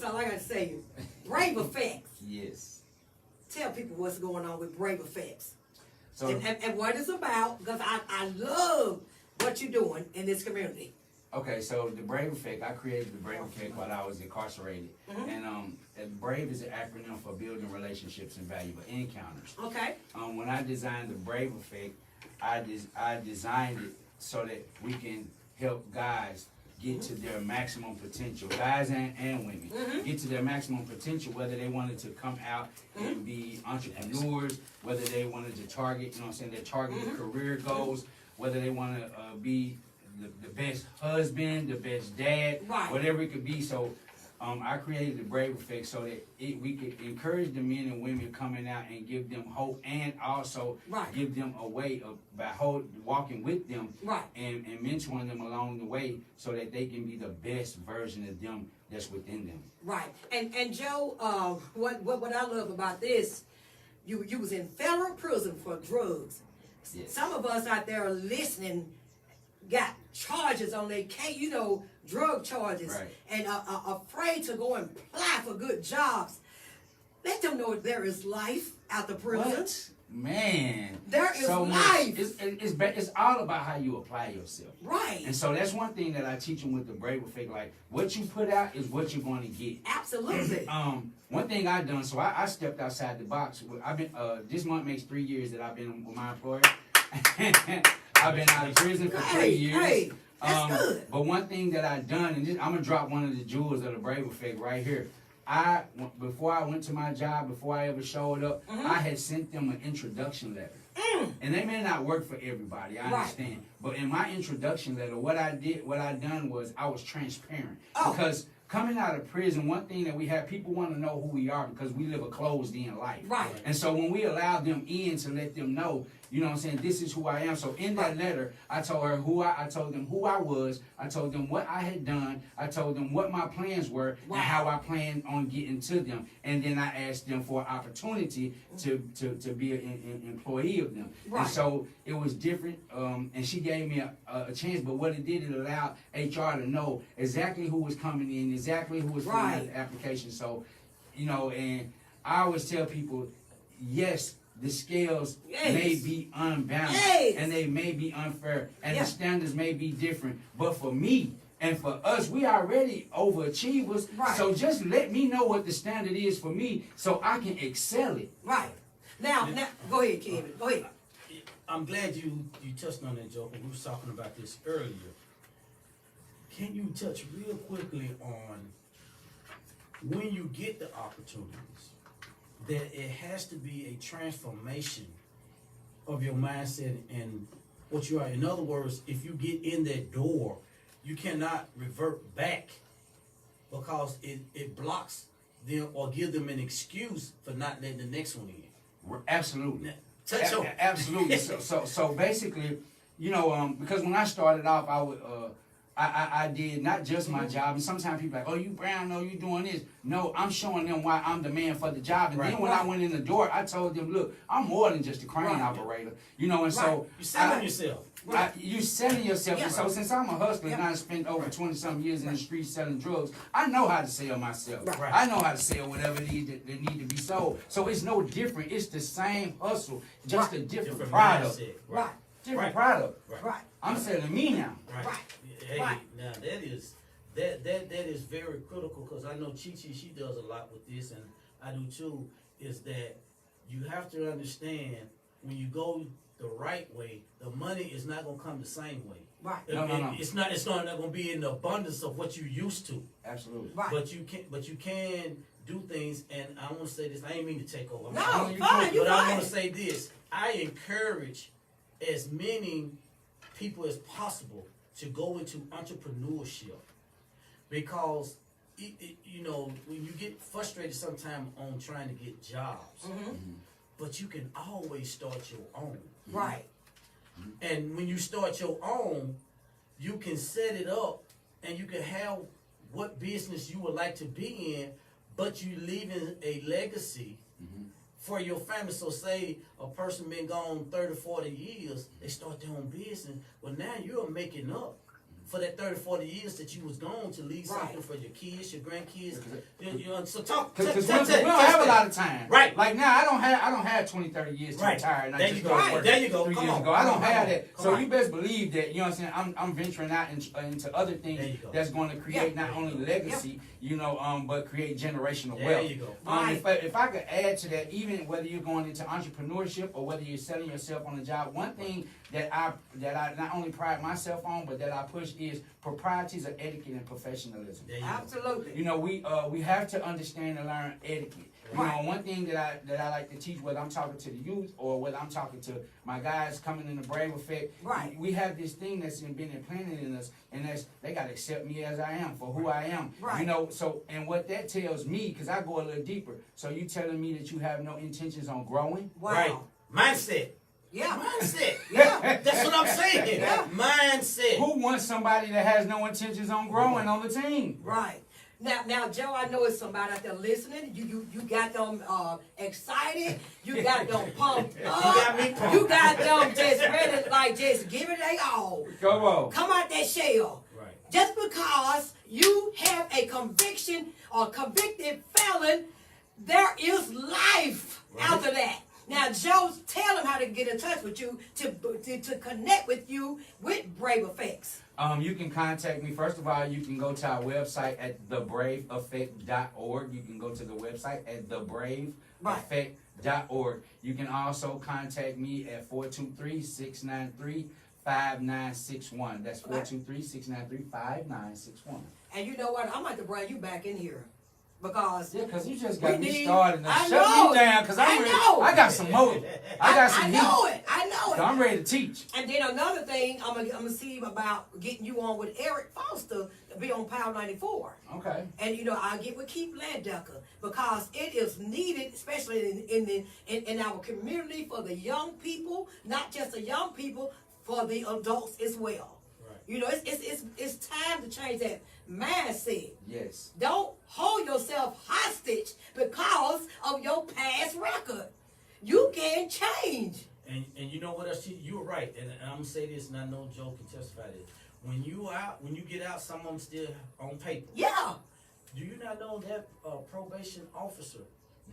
That's all I got to say is Brave Effects. Yes. Tell people what's going on with Brave Effects. So And what it's about, because I love what you're doing in this community. okay, so the Brave Effect, I created the Brave Effect while I was incarcerated. And Brave is an acronym for Building Relationships and Valuable Encounters. Okay. When I designed the Brave Effect, I designed it so that we can help guys get to their maximum potential, guys and women, get to their maximum potential, whether they wanted to come out and be entrepreneurs, whether they wanted to target, you know what I'm saying, their targeted career goals, whether they want to be the best husband, the best dad, whatever it could be. So I created the Brave Effect so that we could encourage the men and women coming out and give them hope, and also give them a way of walking with them and mentoring them along the way so that they can be the best version of them that's within them. Right. And Joe, what I love about this, you was in federal prison for drugs. Yes. Some of us out there listening got charges on their case, drug charges, and are afraid to go and apply for good jobs. Let them know there is life out the prison. What? Man, there is so life. It's all about how you apply yourself. Right. And so that's one thing that I teach them with the Brave Effect. Like, what you put out is what you're going to get. Absolutely. One thing I've done, so I stepped outside the box. I've been this month makes 3 years that I've been with my employer. I've been out of prison for 3 years. Hey, that's good. But one thing that I've done, and I'm gonna drop one of the jewels of the Brave Effect right here. Before I went to my job, before I ever showed up, I had sent them an introduction letter. And they may not work for everybody, I understand. But in my introduction letter, what I done was I was transparent. Because coming out of prison, one thing that we have, people want to know who we are because we live a closed-in life. Right. And so when we allow them in to let them know, you know what I'm saying, this is who I am. So in that letter, I told her I told them who I was, I told them what I had done, I told them what my plans were, and how I planned on getting to them. And then I asked them for an opportunity to be an employee of them. And so it was different, and she gave me a chance, but what it did, it allowed HR to know exactly who was coming in, exactly who was filling out the application. So, and I always tell people, yes, the scales may be unbalanced and they may be unfair and the standards may be different. But for me and for us, we already overachievers. So just let me know what the standard is for me so I can excel it. Right. Now go ahead, Kevin. Go ahead. I'm glad you touched on that, Joe, because we were talking about this earlier. Can you touch real quickly on when you get the opportunities, that it has to be a transformation of your mindset and what you are. In other words, if you get in that door, you cannot revert back because it blocks them or give them an excuse for not letting the next one in. Absolutely. Touch on. Absolutely. So basically, because when I started off, I did not just my job, and sometimes people are like, oh, you brown, no, you doing this. No, I'm showing them why I'm the man for the job. And then when I went in the door, I told them, look, I'm more than just a crane operator. And so you're selling yourself. You selling yourself. And so since I'm a hustler and I spent over 20-something years in the streets selling drugs, I know how to sell myself. I know how to sell whatever that need to be sold. So it's no different. It's the same hustle, just a different product. Different product. I'm selling me now. Hey, now that is very critical because I know Chee, she does a lot with this, and I do too. Is that you have to understand when you go the right way, the money is not gonna come the same way. No. It's not gonna be in the abundance of what you used to. Absolutely. But you can do things, and I want to say this. I ain't mean to take over. No, fine. But I want to say this. I encourage as many people as possible to go into entrepreneurship because when you get frustrated sometimes on trying to get jobs, but you can always start your own. And when you start your own, you can set it up and you can have what business you would like to be in, but you leaving a legacy for your family. So say a person been gone 30, 40 years, they start their own business. Well, now you're making up for that 30, 40 years that you was gone to leave something for your kids, your grandkids. So talk. Because we don't have a lot of time. Right. Like now, I don't have 20, 30 years to retire. And There I just you go. started working There you go. 3 Come years on. ago. I don't have that. Come So on. you best believe that, you know what I'm saying, I'm venturing out into other things that's going to create not only legacy, you know, but create generational wealth. There you go. If I could add to that, even whether you're going into entrepreneurship or whether you're selling yourself on the job, one thing that I not only pride myself on, but that I push is proprieties of etiquette and professionalism. Absolutely. You know, we have to understand and learn etiquette. You know, one thing that I like to teach, whether I'm talking to the youth or whether I'm talking to my guys coming in the Brave Effect, we have this thing that's been implanted in us, and that's they got to accept me as I am for who I am. You know, so and what that tells me, because I go a little deeper. So you telling me that you have no intentions on growing? Right. Mindset. Yeah. Mindset. Yeah. That's what I'm saying. Yeah. Mindset. Who wants somebody that has no intentions on growing on the team? Right. Now, Joe, I know it's somebody out there listening. You got them excited. You got them pumped up. got me pumped. You got them just ready, like just give it they all. Come on. Come out that shell. Right. Just because you have a conviction or convicted felon, there is life after that. Now, Joe, tell them how to get in touch with you to connect with you with Brave Effects. You can contact me. First of all, you can go to our website at thebraveeffect.org. You can go to the website at thebraveeffect.org. You can also contact me at 423-693-5961. That's 423-693-5961. And you know what? I'm about to bring you back in here. Because you just got me started and shut me down because I got some motive. I know it. I'm ready to teach. And then another thing, I'm gonna see about getting you on with Eric Foster to be on Power 94. Okay. And you know, I'll get with Keith Landecker because it is needed, especially in our community for the young people, not just the young people, for the adults as well. Right. You know, it's time to change that mindset. Yes. Don't hold yourself hostage because of your past record. You can change. And you know what else? You were right. And I'm gonna say this, and I know Joe can testify to this. When you get out, some of them still on paper. Yeah. Do you not know that probation officer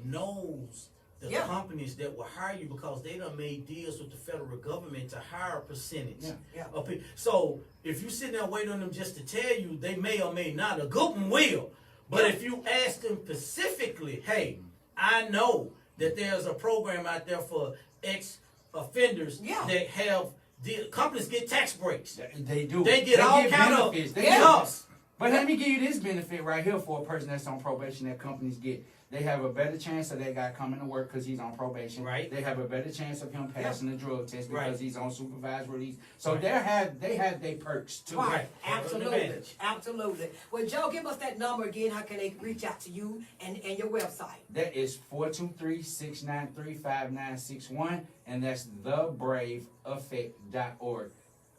knows the companies that will hire you because they done made deals with the federal government to hire a percentage of people. So if you sit there waiting on them just to tell you, they may or may not. A good one will. But if you ask them specifically, hey, I know that there's a program out there for ex-offenders that have companies get tax breaks. They do. They get all kind of benefits. But let me give you this benefit right here for a person that's on probation that companies get. They have a better chance of that guy coming to work because he's on probation. Right. They have a better chance of him passing the drug test because he's on supervised release. So they have their perks too. Right. Absolutely. Well, Joe, give us that number again. How can they reach out to you and your website? That is 423-693-5961, and that's thebraveeffect.org.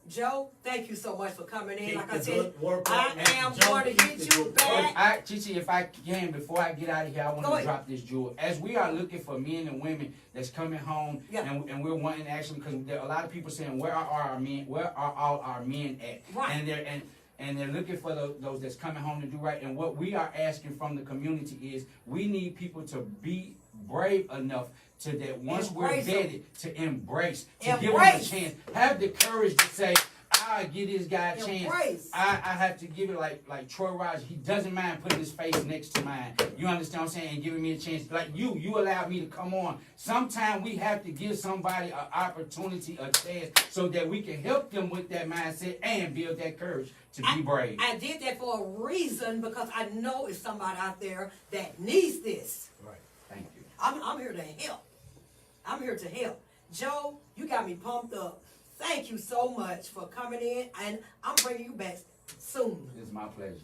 Joe, thank you so much for coming in. Like I said, I am going to get you back. Chee, if I can, before I get out of here, I want to drop this jewel. As we are looking for men and women that's coming home, and we're wanting actually, because there are a lot of people saying, where are our men? Where are all our men at? Right. And they're looking for those that's coming home to do right. And what we are asking from the community is we need people to be brave enough to that once we're vetted to embrace, to give them a chance. Have the courage to say, I'll give this guy a chance. I have to give it like Troy Rogers. He doesn't mind putting his face next to mine. You understand what I'm saying? And giving me a chance. Like you allowed me to come on. Sometimes we have to give somebody an opportunity, a chance, so that we can help them with that mindset and build that courage to be brave. I did that for a reason because I know it's somebody out there that needs this. Right. Thank you. I'm here to help. I'm here to help. Joe, you got me pumped up. Thank you so much for coming in, and I'm bringing you back soon. It's my pleasure.